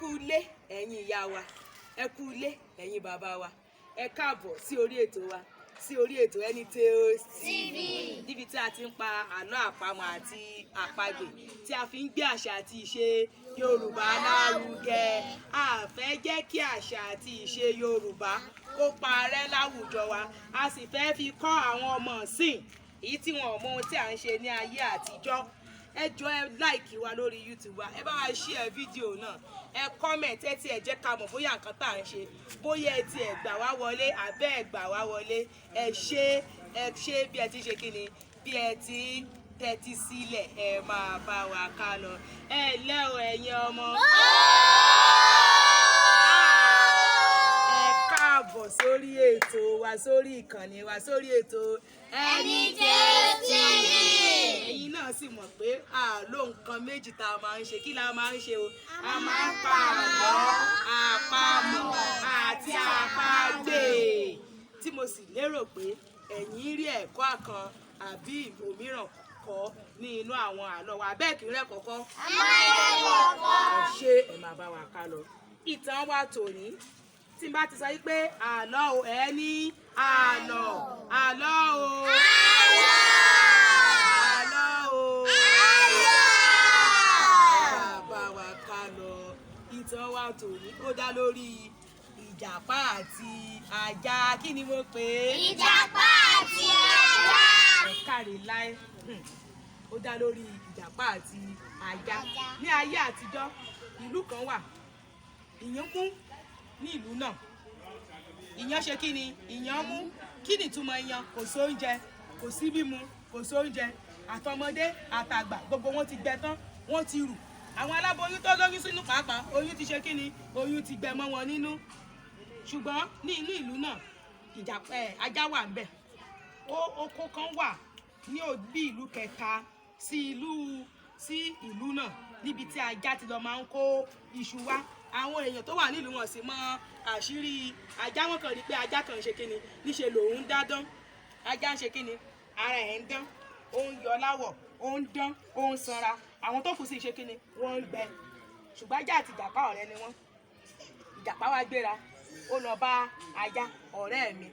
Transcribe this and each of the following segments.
kú ilé ẹ̀yin ìyá wa, ẹ kú ilé ẹ̀yin bàbá wa, ẹ káàbọ̀ sí orí ètò wa, sí orí ètò Anytales TV, níbi tí a ti ń pa àlọ́ àpamọ̀ àti àpagbè tí a fi ń gbé àṣà àti ìṣe Yorùbá lárugẹ. A fẹ́ jẹ́ kí àṣà àti ìṣe Yorùbá kó parẹ́ láwùjọ wa, a sì fẹ́ fi kọ́ àwọn ọmọ ìsìn èyí tí wọn ò mọ ohun tí à ń ṣe ní ayé àtijọ́. Ẹ jọ̀ọ́ ẹ láìkì wa lórí YouTube wa, ẹ bá wa share fídíò náà, ẹ comment, ẹ ti ẹ jẹ́ ká mọ̀ bóyá nǹkan tá à ń ṣe, bóyá ẹ ti ẹ gbà wá wọlé àbẹ́ ẹ gbà wá wọlé, ẹ ṣe bí ẹ ti ṣe kí ni, bí ẹ ti tẹ́tí sílẹ̀, ẹ máa bá wa ká lọ. Ẹ lẹ́ o ẹ̀yin ọmọ. Ẹ káàbọ̀ sórí ètò wa, sórí ìkànnì wa, sórí ètò Anytales TV. Ẹ̀yin náà sì mọ̀ pé àlọ́ nǹkan méjì tá a máa ń ṣe, kí la máa ń ṣe o? A máa ń pa àlọ́, àpamọ̀ àti àpagbè, tí mo sì lérò pé ẹ̀yin rí ẹ̀kọ́ kan àbí òmíràn kọ́ ní inú àwọn àlọ́ wa. Bẹ́ẹ̀ kì í rẹ̀ kọ́kọ́. Ẹ ṣé, ẹ máa bá wa ká lọ. Ìtàn wa tòní, tí n bá ti sọ yí pé àlọ́ o, ẹ ní àlọ́, àlọ́ o, àlọ́ o, bá wa ká lọ. Ìtàn wa tòní ó dá lórí ìjàpá àti ajá. Kí ni mo pè é? Ìjàpá àti ajá. Ẹ káre láé. Ó dá lórí ìjàpá àti ajá. Ní ayé àtijọ́, ìlú kan wà, ìyàn mú ní ìlú náà. Ìyàn ṣe kí ni? Ìyàn mú. Kí ni ìtumọ̀ ìyàn? Kò sóúnjẹ, kò sí mímu, kò sóúnjẹ. Àtọmọdé àtàgbà gbogbo wọn ti gbẹ tán, wọ́n ti rù. Àwọn aláboyún tó lóyún sínú pàápàá, oyún ti ṣe kí ni? Oyún ti gbẹ mọ́ wọn nínú. Ṣùgbọ́n ní inú ìlú náà, ajá wà ń bẹ̀. Oko kan wà ní òbí ìlú kẹta sí ìlú náà, níbi tí ajá ti lọ máa ń kó iṣu wá. Àwọn èèyàn tó wà nílùú wọn sì mọ àṣírí ajá. Wọn kàn rí pé ajá kan ṣe kíni, níṣe lòun ń dá dán. Ajá ń ṣe kíni, ara ẹ̀ ń dán, ó ń yọ láwọ̀, ó ń dán, ó ń sanra. Àwọn tó kù sì ṣe kíni, wọ́n ń gbẹ. Ṣùgbọ́n ajá àti ìjàpá ọ̀rẹ́ ni wọ́n. Ìjàpá wá gbéra, ó lọ bá ajá, ọ̀rẹ́ mi,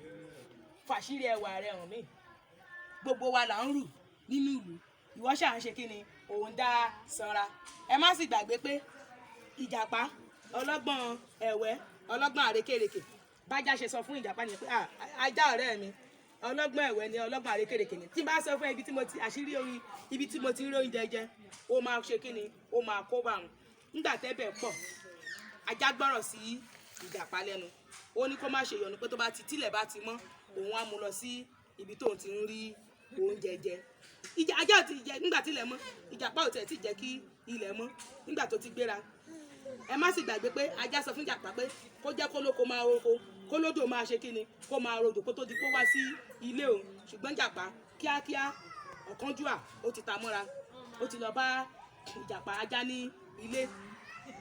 fàṣírí ẹwà rẹ̀ hàn mí. Gbogbo wa là ń rù nínú ìlú, ìwọ ṣáà ń ṣe kíni, òun dá sanra. Ẹ má sì gbàgbé pé ìjàpá ọlọ́gbọ́n ẹ̀wẹ́, ọlọ́gbọ́n àrékèrèkè, bájá ṣe sọ fún ìjàpá ni pé ajá ọ̀rẹ́ mi ọlọ́gbọ́n ẹ̀wẹ́ ni, ọlọ́gbọ́n àrékèrèkè ni. Tí n bá sọ fún ibi tí mo ti àṣírí orí ibi tí mo ti rí oúnjẹ jẹ, ó máa ṣe kíni, ó máa kó bá wọn. Nígbà tẹ́bẹ̀ pọ̀, ajá gbọ́rọ̀ sí ìjàpá lẹ́nu. Ó ní kó má ṣe yọnu pé tó bá ti tílẹ̀ bá ti mọ́, òun á mú lọ sí ibi tóun ti ń rí oúnjẹ jẹ. Ajá ò ti jẹ nígbà tílẹ̀ mọ́, ìjàpá ò tẹ̀ tí jẹ́ kí ilẹ̀ mọ́ nígbà tó ti gbéra. Ẹ má sì gbàgbé pé ajá sọ fún ìjàpá pé kó jẹ́ kó lóko máa roko, kó lódò máa ṣe kíni, kó máa rodò kó tó di kó wá sí ilé òun. Ṣùgbọ́n ìjàpá kíákíá ọ̀kánjúà ó ti ta mọ́ra, ó ti lọ bá ìjàpá ajá ní ilé.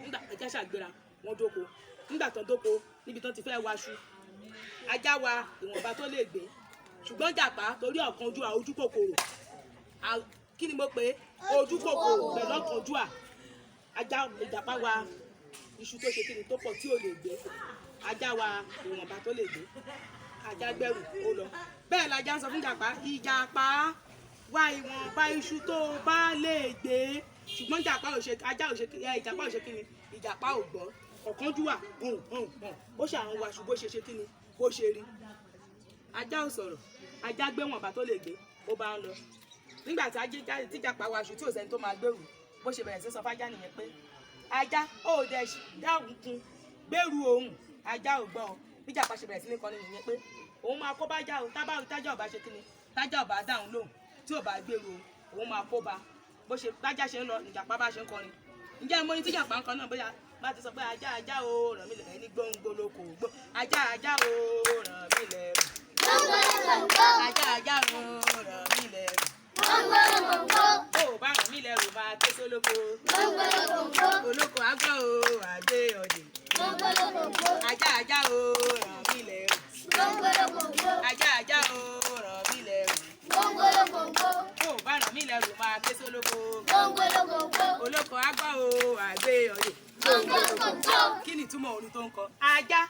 Nígbà ajá ṣàgbéra, wọ́n dóko. Nígbà tán dóko, níbi tán ti fẹ́ waṣu, ajá wa ìwọ̀nba tó lè gbé. Ṣùgbọ́n ìjàpá torí ọ̀kánjúà, ojú kòkòrò, kí ni mo pè é? Ojú kòkòrò pẹ̀lú ọ̀kánjúà. Ìjàpá wa iṣu tó ṣe kíni, tó pọ̀ tí ò lè gbé. Ajá wa ìwọ̀nba tó lè gbé. Ajá gbẹ̀rù ó lọ. Bẹ́ẹ̀ lajá ń sọ fún ìjàpá, ìjàpá wa ìwọ̀nba iṣu tó bá lè gbé. Ṣùgbọ́n ìjàpá ò ṣe kíni, ìjàpá ò gbọ́. Ọ̀kánjúà ó ṣàwọn waṣu bó ṣe kíni, bó ṣe rí. Ajá ò sọ̀rọ̀, ajá gbé wọ̀nba tó lè gbé, ó bá ń lọ. Nígbà tí ìjàpá waṣu tí ò sẹ́ni tó máa gbèrú, bó ṣe bẹ̀rẹ̀ sí sọ fájá nìyẹn pé ajá ó dẹ̀ dáhùn kun gbèrú òun. Ajá ò gbọ́ ọ. Bí ìjàpá ṣe bẹ̀rẹ̀ sí ní kọ́ni nìyẹn pé òun máa kó bájá o, tájá ò bá ṣe kíni, tájá ò bá dáhùn lóhùn, tí ò bá gbèrú òun máa kó ba. Bó ṣe bájá ṣe ń lọ, ìjàpá bá ṣe ń kọrin. Ǹjẹ́ mo ní tí ìjàpá ń kọ náà bóyá bá ti sọ pé ajá o ràn mí lẹ̀ ní gbóngbóló kò gbó. Ajá o ràn mí lẹ̀ rù. Ajá o ràn mí lẹ̀ rù. Ó bá ràn mí lẹ̀ rù máa ké sólóko. Olóko àgbọ̀ o àgbé ọ̀dẹ̀. Ajá o ràn mí lẹ̀ rù. Ajá o ràn mí lẹ̀ rù. Ó bá ràn mí lẹ̀ rù máa ké sólóko. Olóko àgbọ̀ o àgbé ọ̀dẹ̀. kí ni ìtumọ̀ orin tó ń kọ ajá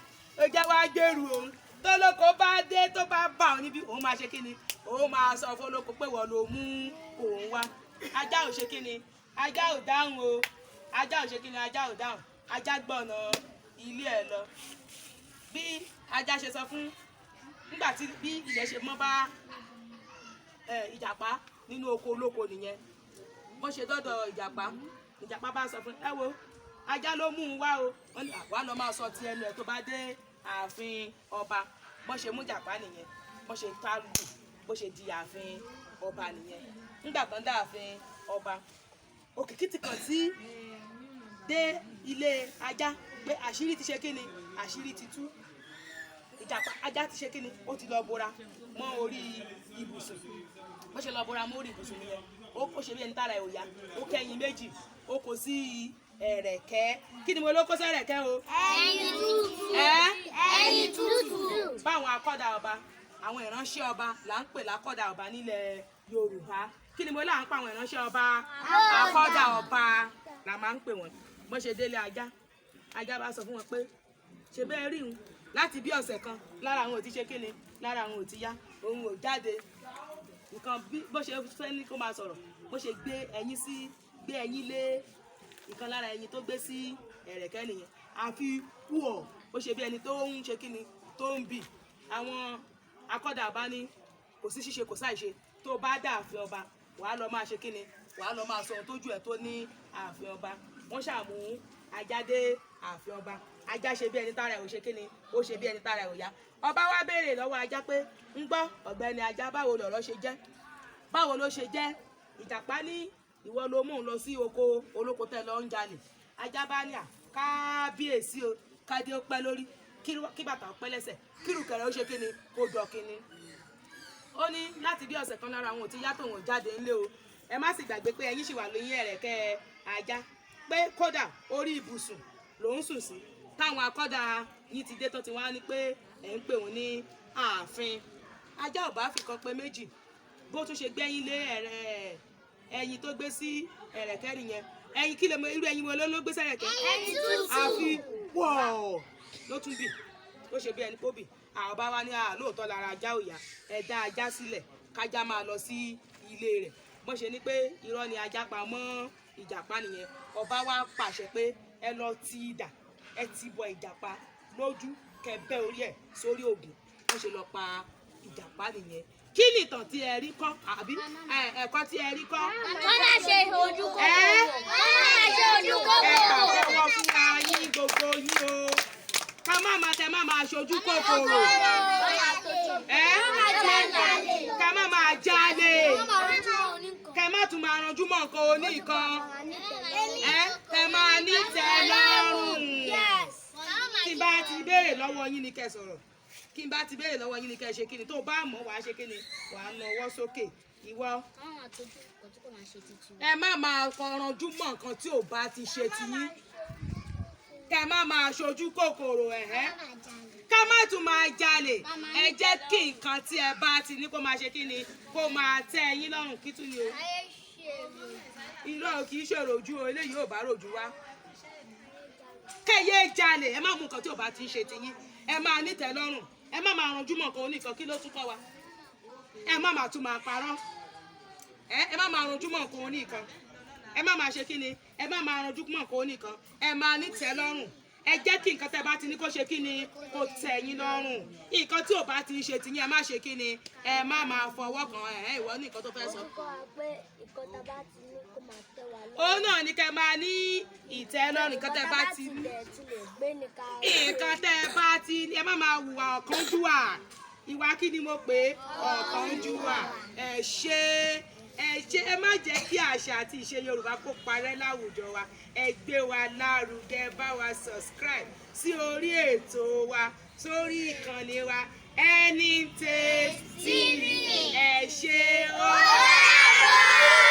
ó jẹ́ wá gbèrú òun tólóko bá dé tó bá bá òun níbí òun máa ṣe kí ni òun máa sọ fólóko pé wọ́n ló mú òun wá ajá ò ṣe kí ni ajá ò dáhùn o ajá ò ṣe kí ni ajá ò dáhùn ajá gbọ̀nà ilé ẹ̀ lọ bí ajá ṣe sọ fún nígbà tí bí ilẹ̀ ṣe mọ́ bá ìjàpá nínú oko olóko nìyẹn wọ́n ṣe dọ́dọ̀ ìjàpá bá sọ fún ẹ wo ajá ló mú un wá o wọ́n ní àwa lọ máa sọ ti ẹnu ẹ̀ tó bá dé ààfin ọba bọ́n ṣe mú ìjàpá nìyẹn bọ́n ṣe tálù bó ṣe di ààfin ọba nìyẹn nígbà kan dá ààfin ọba òkìkìtì kan tí dé ilé ajá pé àṣírí ti ṣe kí ni àṣírí ti tú ìjàpá ajá ti ṣe kí ni ó ti lọ bora mọ́ orí ibùsùn bó ṣe lọ bora mọ́ orí ibùsùn nìyẹn ó ṣe bí ẹni tára ẹ̀ ò yá ó kẹ́yìn méjì ó kó sí ẹ̀rẹ̀kẹ́ kí ni mo ló kó sẹ́rẹ̀kẹ́ o. ẹyin tútù. ẹyin tútù. báwọn akọ́dà ọba àwọn ìránṣẹ́ ọba là ń pè lákọ́dà ọba nílẹ̀ Yorùbá kí ni mo là ń pa àwọn ìránṣẹ́ ọba akọ́dà ọba là máa ń pè wọ́n bó ṣe délé ajá bá sọ fún wọn pé ṣe bẹ́ẹ̀ rí òun láti bí ọ̀sẹ̀ kan lára àwọn ò ti ṣe kíni lára àwọn ò ti yá òun ò jáde nǹkan bó ṣe fẹ́ ní kó máa sọ̀rọ̀ bó ṣe gbé ẹyin lé ìkan lára ẹyin tó gbé sí ẹ̀rẹ̀kẹ́ nìyẹn àfi wùọ̀ ó ṣe bí ẹni tó ń ṣe kíni tó ń bì àwọn akọ́dà bá ní kò sí ṣíṣe kò sáì ṣe tó bá dá ààfin ọba wàá lọ máa ṣe kíni wàá lọ máa sọ ohun tójú ẹ̀ tó ní ààfin ọba wọ́n ṣàmú ajá dé ààfin ọba ajá ṣe bí ẹni tára ẹ̀ ò ṣe kíni ó ṣe bí ẹni tára ẹ̀ ò yá ọba wá béèrè lọ́wọ́ ajá pé ń gbọ́ ọ̀gbẹ́ni ajá báwo lọ̀rọ̀ ṣe jẹ́ báwo ló ṣe jẹ́ ìjàpá ní ìwọ ló mú un lọ sí oko olóko tẹ́ lọ ń jalè ajá bá ní à kábíyèsí o kádé ó pẹ́ lórí kí bàtà ó pẹ́ lẹ́sẹ̀ kírùkẹ̀rẹ̀ ó ṣe kíni kó jọ kíni ó ní láti bí ọ̀sẹ̀ kan lára àwọn ò ti yá tòun ò jáde ńlé o ẹ má sì gbàgbé pé ẹ̀yin ṣì wà lóyún ẹ̀rẹ̀kẹ́ ajá pé kódà orí ibùsùn ló ń sùn sí táwọn akọ́dà yìí ti dé tó ti wá ní pé ẹ̀ ń pè wọ́n ní ààfin ajá ò bá fi kan pé méjì bó tún ṣe gbẹ́yìn lé ẹyin tó gbé sí ẹ̀rẹ̀kẹ́ nìyẹn ẹyin kí lè mọ irú ẹyin wọn ló gbé sẹ́rẹ̀kẹ́ àfi wọ́ọ̀ ló tún bì ó ṣe bí ẹni kó bì àwọn bá wá ní lóòótọ́ lára ajá ò yá ẹ dá ajá sílẹ̀ kájá máa lọ sí ilé rẹ̀ bọ́n ṣe ní pé irọ́ ni ajá pa mọ́ ìjàpá nìyẹn ọba wá pàṣẹ pé ẹ lọ ti idà ẹ ti bọ ìjàpá lójú kẹbẹ orí ẹ sórí ògùn wọ́n ṣe lọ pa ìjàpá nìyẹn kí ni ìtàn tí ẹ rí kọ́ àbí ẹ̀kọ́ tí ẹ rí kọ́. wọ́n máa ṣe ojú kòkòrò. wọ́n máa ṣe ojú kòkòrò. ẹ pàtẹ́wọ́ fúnra yín gbogbo yín o ká má máa ṣojú kòkòrò ká má máa jalè ká má tún máa ranjú mọ́ nǹkan oníkan ká máa ní tẹ́lọ́rùn tí bá ti béèrè lọ́wọ́ yín ni kẹ́ sọ̀rọ̀ kí n bá ti béèrè lọ́wọ́ yín ni kẹ́ ṣe kíni tó bá mọ̀ wàá ṣe kíni wàá nawọ́ sókè ìwọ. ẹ má máa ranjú mọ́ nǹkan tí ò bá ti ṣe ti yín kẹ́ má máa ṣojú kòkòrò ká má tún máa jalè ẹ jẹ́ kí nǹkan tí ẹ bá ti ní kó máa ṣe kíni kó máa tẹ́ ẹ̀yin lọ́rùn kí tún ni o. irọ́ kì í ṣòrojú o eléyìí ò bá rojú wá kẹ́yẹ jalè ẹ má mú nǹkan tí ò bá ti ṣe ti yín ẹ máa nítẹ́ lọ́rùn ẹ má máa ranjú mọ́ nǹkan oníkan kí ló tún kọ́ wa ẹ má máa tún máa parọ́ ẹ má máa ranjú mọ́ nǹkan oníkan ẹ má máa ṣe kíni ẹ má máa ranjú mọ́ nǹkan oníkan ẹ máa nítẹ́ lọ́rùn ẹ jẹ́ kí nǹkan tẹ́ bá ti ní kó ṣe kíni kó tẹ́ yín lọ́rùn nǹkan tí ò bá ti ṣe ti yín ẹ má ṣe kíni ẹ má máa fọwọ́ kàn ìwọ ní nǹkan tó fẹ́ sọ. òun náà ni kẹ́ máa ní ìtẹ́lọ́rùn nǹkan tẹ́ bá ti ní nǹkan tẹ́ bá ti ní ẹ má máa hùwà ọ̀kánjúwà ìwà kí ni mo pè é ọ̀kánjúwà ẹ má jẹ́ kí àṣà àti ìṣe Yorùbá kó parẹ́ láwùjọ wa ẹ gbé wa lárugẹ bá wa subscribe sí orí ètò wa sórí ìkànnì wa ENITASTE TV ẹ ṣé o.